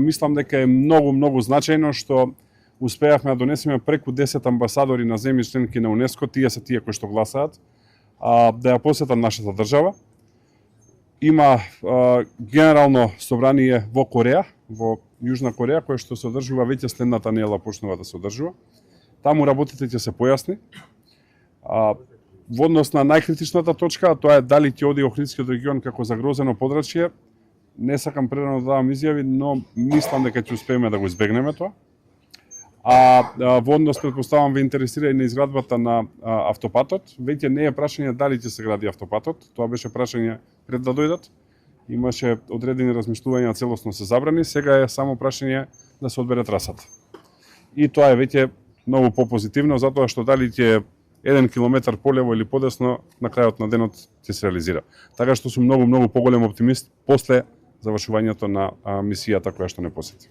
Мислам дека е многу значајно што успеавме да донесеме преку 10 амбасадори на земји членки на УНЕСКО, тие се тие кои што гласаат, да ја посетат нашата држава. Има генерално собрание во Кореја, во Јужна Кореја, која што се одржува веќе следната недела почнува да се одржува. Таму работите ќе се појасни. Во однос на најкритичната точка, тоа е дали ќе оди Охридскиот регион како загрозено подрачје. Не сакам прерано да давам изјави, но мислам дека ќе успееме да го избегнеме тоа. Во однос, претпоставам, ве интересира и на изградбата на автопатот. Веќе не е прашање дали ќе се гради автопатот, тоа беше прашање пред да дојдат. Имаше одредени размишлувања, целосно се забрани, сега е само прашање да се одбере трасата. И тоа е веќе многу попозитивно, затоа што дали ќе 1 километар полево или подесно, на крајот на денот ќе се реализира. Така што сум многу поголем оптимист после завршувањето на мисијата која што не посети.